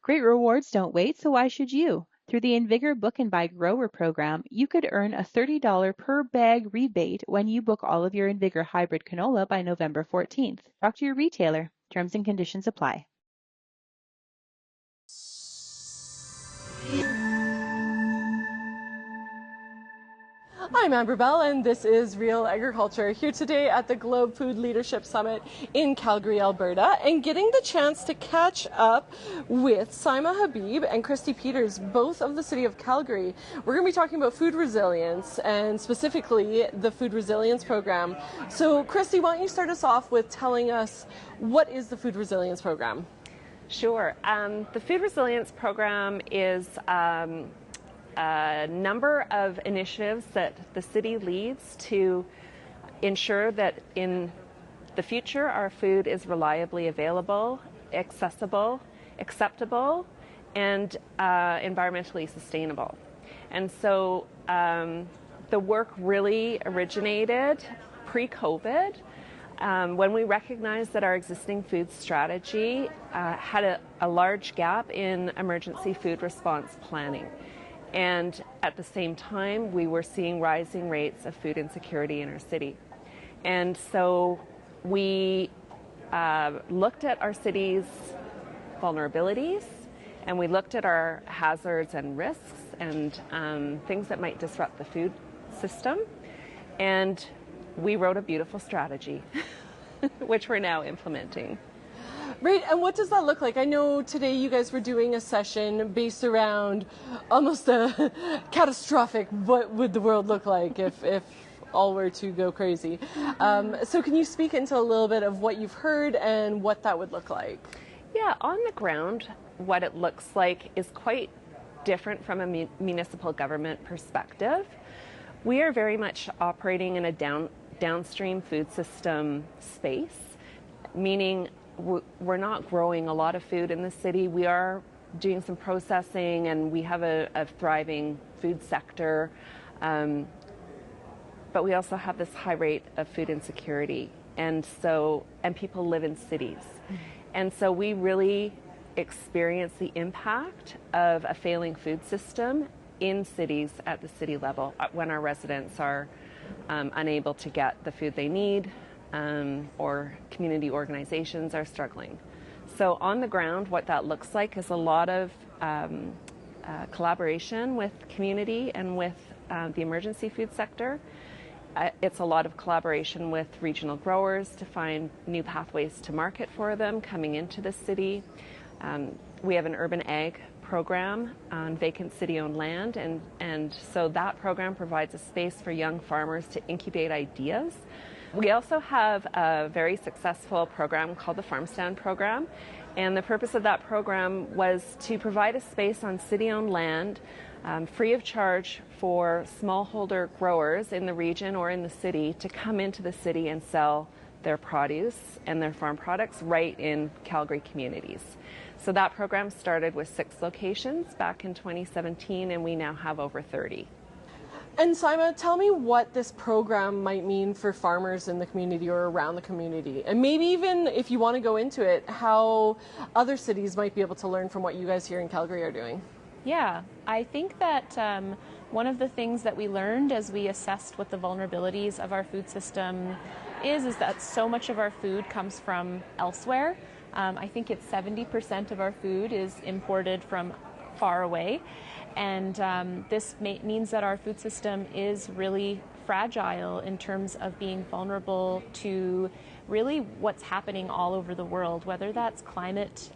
Great rewards don't wait, so why should you? Through the Invigor Book and Buy Grower program, you could earn a $30 per bag rebate when you book all of your Invigor hybrid canola by November 14th. Talk to your retailer. Terms and conditions apply. I'm Amber Bell, and this is Real Agriculture, here today at the Globe Food Leadership Summit in Calgary, Alberta, and getting the chance to catch up with Syma Habib and Kristi Peters, both of the City of Calgary. We're going to be talking about food resilience, and specifically the Food Resilience Program. So, Kristi, why don't you start us off with telling us what is the Food Resilience Program? Sure. The Food Resilience Program is a number of initiatives that the city leads to ensure that in the future our food is reliably available, accessible, acceptable, and environmentally sustainable. And so the work really originated pre-COVID when we recognized that our existing food strategy had a large gap in emergency food response planning. And at the same time, we were seeing rising rates of food insecurity in our city. And so we looked at our city's vulnerabilities, and we looked at our hazards and risks and things that might disrupt the food system. And we wrote a beautiful strategy, which we're now implementing. Right, and what does that look like? I know today you guys were doing a session based around almost a catastrophic, what would the world look like if all were to go crazy. So can you speak into a little bit of what you've heard and what that would look like? Yeah, on the ground, what it looks like is quite different from a municipal government perspective. We are very much operating in a downstream food system space, meaning we're not growing a lot of food in the city. We are doing some processing, and we have a thriving food sector. But we also have this high rate of food insecurity. And people live in cities. And so we really experience the impact of a failing food system in cities at the city level when our residents are unable to get the food they need, or community organizations are struggling. So on the ground, what that looks like is a lot of collaboration with community and with the emergency food sector. It's a lot of collaboration with regional growers to find new pathways to market for them coming into the city. We have an urban ag program on vacant city-owned land, and so that program provides a space for young farmers to incubate ideas. We also have a very successful program called the Farm Stand program, and the purpose of that program was to provide a space on city-owned land free of charge for smallholder growers in the region or in the city to come into the city and sell their produce and their farm products right in Calgary communities. So that program started with 6 locations back in 2017, and we now have over 30. And Syma, tell me what this program might mean for farmers in the community or around the community. And maybe even, if you want to go into it, how other cities might be able to learn from what you guys here in Calgary are doing. Yeah, I think that one of the things that we learned as we assessed what the vulnerabilities of our food system is that so much of our food comes from elsewhere. I think it's 70% of our food is imported from far away. And this means that our food system is really fragile in terms of being vulnerable to really what's happening all over the world, whether that's climate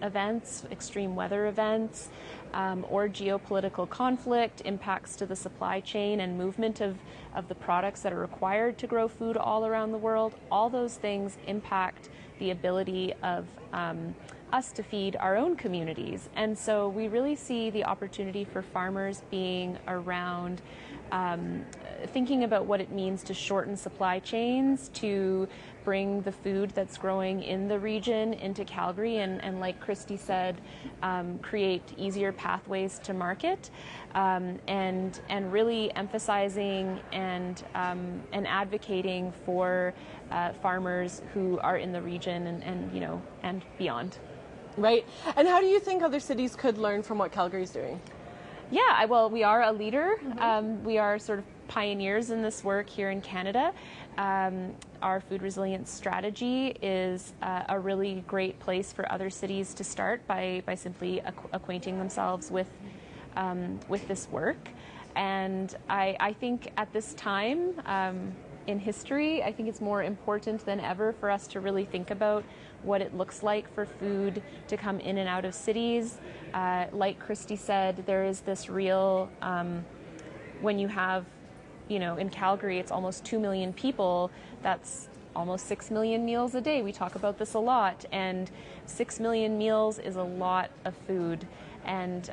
events, extreme weather events, or geopolitical conflict, impacts to the supply chain and movement of the products that are required to grow food all around the world. All those things impact the ability of us to feed our own communities. And so we really see the opportunity for farmers being around thinking about what it means to shorten supply chains, to bring the food that's growing in the region into Calgary, and like Kristi said, create easier pathways to market, and really emphasizing and advocating for farmers who are in the region and beyond. Right. And how do you think other cities could learn from what Calgary's doing? Yeah, well, we are a leader. We are sort of pioneers in this work here in Canada. Our food resilience strategy is a really great place for other cities to start by simply acquainting themselves with this work. And I think at this time in history, I think it's more important than ever for us to really think about what it looks like for food to come in and out of cities. Like Kristi said, there is this real, when you have, in Calgary, it's almost 2 million people, that's almost 6 million meals a day. We talk about this a lot, and 6 million meals is a lot of food. And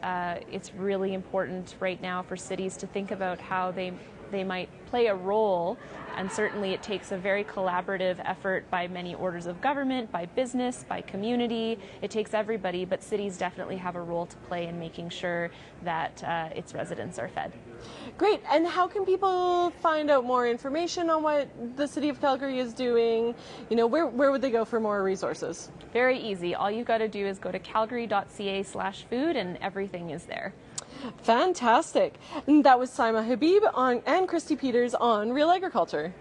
it's really important right now for cities to think about how they might play a role, and certainly it takes a very collaborative effort by many orders of government, by business, by community. It takes everybody, but cities definitely have a role to play in making sure that its residents are fed. Great. And how can people find out more information on what the City of Calgary is doing? Where would they go for more resources? Very easy. All you've got to do is go to calgary.ca/food and everything is there. Fantastic. And that was Syma Habib and Kristi Peters on Real Agriculture.